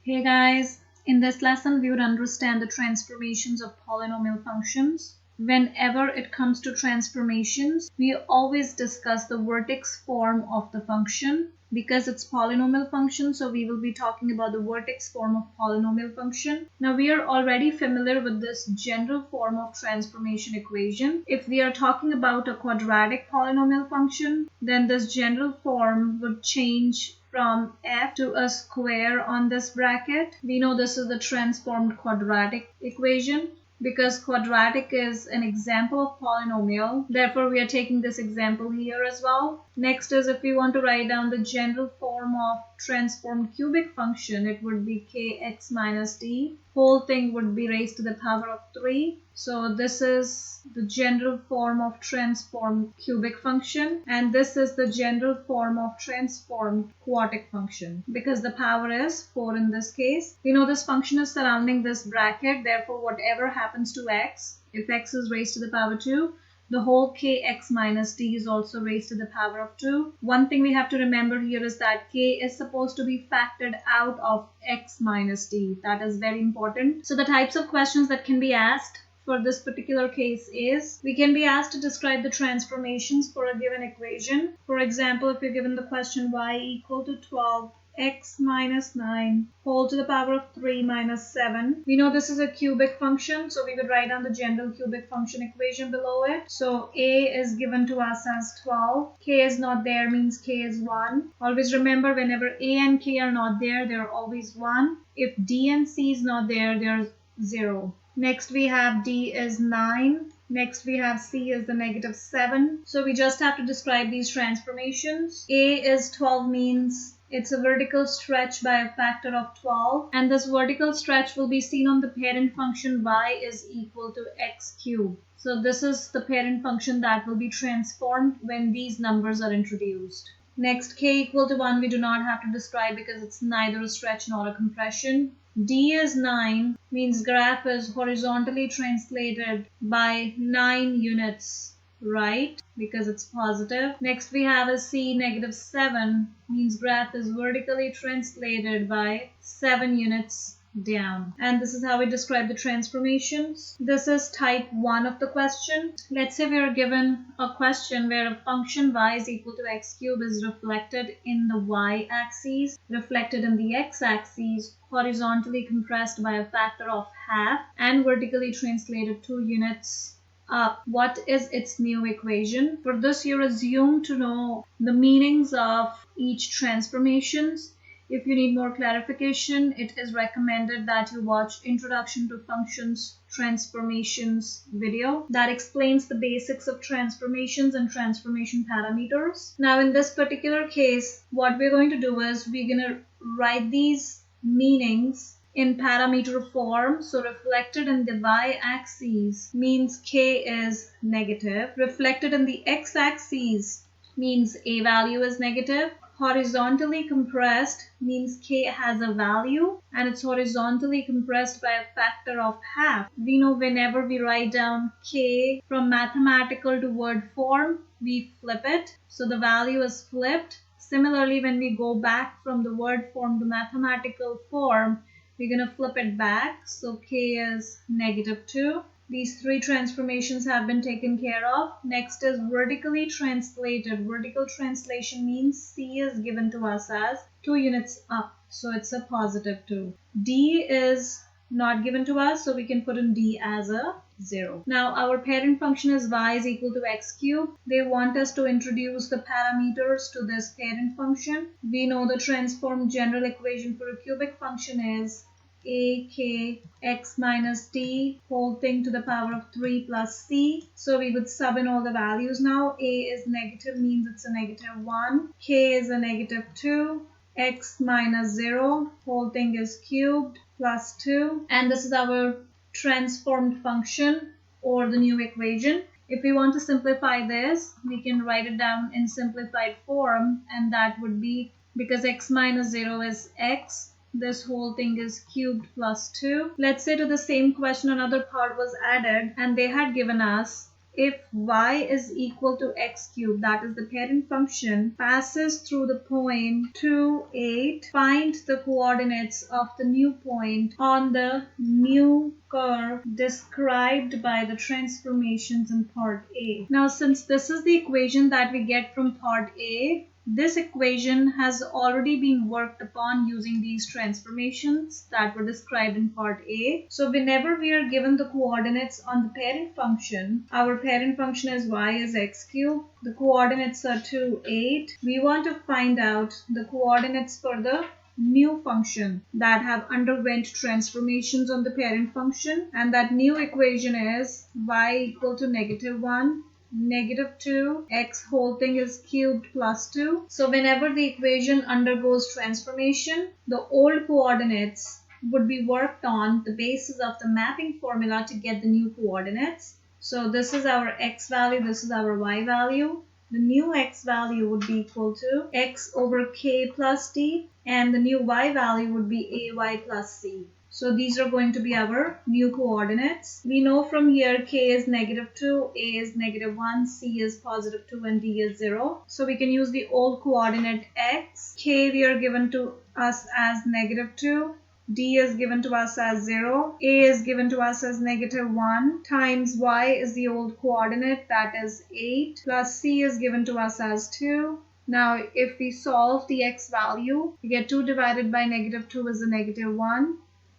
Hey guys, in this lesson we would understand the transformations of polynomial functions. Whenever it comes to transformations, we always discuss the vertex form of the function. Because it's polynomial function, so we will be talking about the vertex form of polynomial function. Now we are already familiar with this general form of transformation equation. If we are talking about a quadratic polynomial function, then this general form would change from f to a square on this bracket. We know this is the transformed quadratic equation. Because quadratic is an example of polynomial, therefore we are taking this example here as well. Next is, if we want to write down the general form of transformed cubic function, it would be kx minus d. Whole thing would be raised to the power of 3. So this is the general form of transformed cubic function, and this is the general form of transformed quartic function. Because the power is 4 in this case, we know this function is surrounding this bracket, therefore whatever happens to x, if x is raised to the power 2, the whole kx minus d is also raised to the power of 2. One thing we have to remember here is that k is supposed to be factored out of x minus d. That is very important. So the types of questions that can be asked for this particular case is, we can be asked to describe the transformations for a given equation. For example, if you're given the question y equal to 12 x minus 9 whole to the power of 3 minus 7. We know this is a cubic function, so we would write down the general cubic function equation below it. So a is given to us as 12. K is not there means k is 1. Always remember, whenever a and k are not there, they're always 1. If d and c is not there, they're 0. Next we have d is 9. Next we have c is the negative 7. So we just have to describe these transformations. A is 12 means it's a vertical stretch by a factor of 12, and this vertical stretch will be seen on the parent function y is equal to x cubed. So this is the parent function that will be transformed when these numbers are introduced. Next, k equal to 1 we do not have to describe because it's neither a stretch nor a compression. D is 9 means graph is horizontally translated by 9 units right, because it's positive. Next we have a c negative 7 means graph is vertically translated by 7 units down. And this is how we describe the transformations. This is type 1 of the question. Let's say we are given a question where a function y is equal to x cubed is reflected in the y-axis, reflected in the x-axis, horizontally compressed by a factor of half, and vertically translated 2 units up. What is its new equation? For this, you're assumed to know the meanings of each transformations. If you need more clarification, it is recommended that you watch Introduction to Functions Transformations video that explains the basics of transformations and transformation parameters. Now in this particular case, what we're going to do is we're going to write these meanings in parameter form. So reflected in the y-axis means k is negative. Reflected in the x-axis means a value is negative. Horizontally compressed means k has a value and it's horizontally compressed by a factor of half. We know whenever we write down k from mathematical to word form, we flip it. So the value is flipped. Similarly, when we go back from the word form to mathematical form, we're going to flip it back. So k is negative 2. These 3 transformations have been taken care of. Next is vertically translated. Vertical translation means c is given to us as 2 units up. So it's a positive 2. D is not given to us, so we can put in d as a 0. Now our parent function is y is equal to x cubed. They want us to introduce the parameters to this parent function. We know the transformed general equation for a cubic function is a k x minus d whole thing to the power of 3 plus c. So we would sub in all the values now. A is negative means it's a negative 1. K is a negative 2. X minus 0 whole thing is cubed plus 2. And this is our transformed function or the new equation. If we want to simplify this, we can write it down in simplified form, and that would be, because x minus 0 is x, this whole thing is cubed plus 2. Let's say to the same question another part was added and they had given us if y is equal to x cubed, that is the parent function, passes through the point 2, 8, find the coordinates of the new point on the new curve described by the transformations in part A. Now, since this is the equation that we get from part A, this equation has already been worked upon using these transformations that were described in part A. So whenever we are given the coordinates on the parent function, our parent function is y is x cubed, the coordinates are 2, 8. We want to find out the coordinates for the new function that have underwent transformations on the parent function, and that new equation is y equal to -1, -2, x whole thing is cubed plus 2. So whenever the equation undergoes transformation, the old coordinates would be worked on the basis of the mapping formula to get the new coordinates. So this is our x value, this is our y value. The new x value would be equal to x over k plus d, and the new y value would be ay plus c. So these are going to be our new coordinates. We know from here k is -2, a is -1, c is +2, and d is 0. So we can use the old coordinate x. K we are given to us as -2. D is given to us as 0, A is given to us as -1, times Y is the old coordinate, that is 8, plus C is given to us as 2. Now, if we solve the x value, we get 2 divided by -2 is a -1,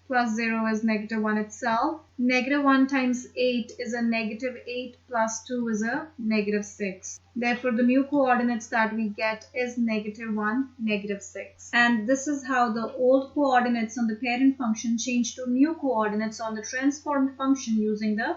plus 0 is -1 itself. -1 times 8 is a -8, plus 2 is a -6. Therefore, the new coordinates that we get is -1, -6. And this is how the old coordinates on the parent function change to new coordinates on the transformed function using the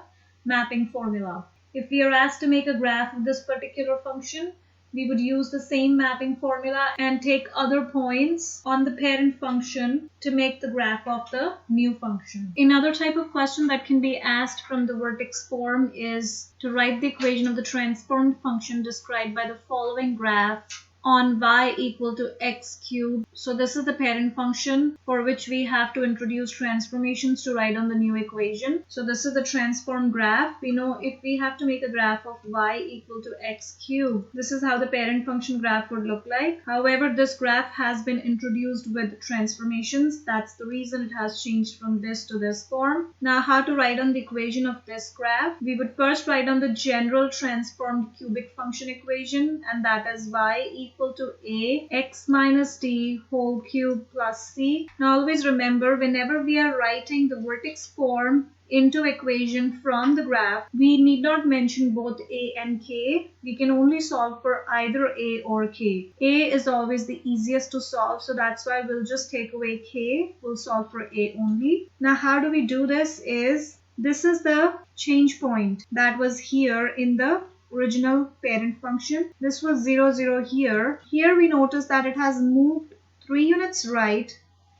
mapping formula. If we are asked to make a graph of this particular function, we would use the same mapping formula and take other points on the parent function to make the graph of the new function. Another type of question that can be asked from the vertex form is to write the equation of the transformed function described by the following graph on y equal to x cubed. So this is the parent function for which we have to introduce transformations to write on the new equation. So this is the transformed graph. We know if we have to make a graph of y equal to x cubed, this is how the parent function graph would look like. However, this graph has been introduced with transformations. That's the reason it has changed from this to this form. Now, how to write on the equation of this graph? We would first write on the general transformed cubic function equation, and that is y equal to a x minus d whole cube plus c. Now always remember, whenever we are writing the vertex form into equation from the graph, we need not mention both a and k. We can only solve for either a or k. A is always the easiest to solve, so that's why we'll just take away k. We'll solve for a only. Now how do we do this is, this is the change point that was here in the original parent function. This was 0, 0 here. Here we notice that it has moved 3 units right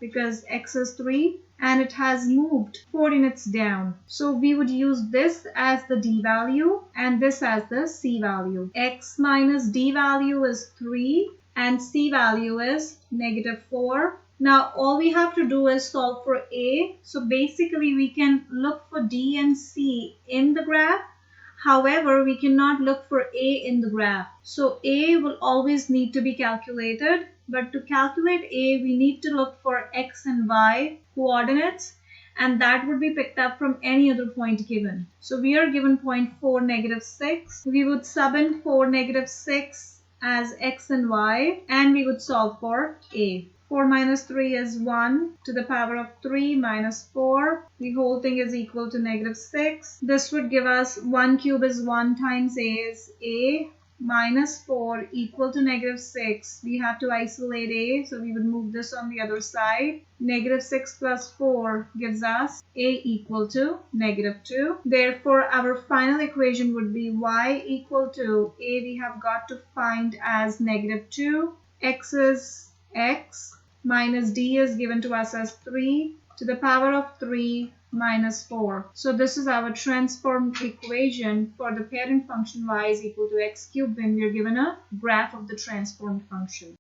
because x is 3, and it has moved 4 units down. So we would use this as the d value and this as the c value. X minus d value is 3 and c value is -4. Now all we have to do is solve for a. So basically we can look for d and c in the graph. However, we cannot look for a in the graph. So a will always need to be calculated. But to calculate a, we need to look for x and y coordinates, and that would be picked up from any other point given. So we are given point 4, -6. We would sub in 4, -6 as x and y, and we would solve for a. 4 minus 3 is 1 to the power of 3 minus 4. The whole thing is equal to -6. This would give us 1 cube is 1 times a is a, minus 4 equal to -6. We have to isolate a, so we would move this on the other side. -6 plus 4 gives us a equal to -2. Therefore, our final equation would be y equal to a we have got to find as -2. X is x minus d is given to us as 3 to the power of 3 minus 4. So this is our transformed equation for the parent function y is equal to x cubed when we are given a graph of the transformed function.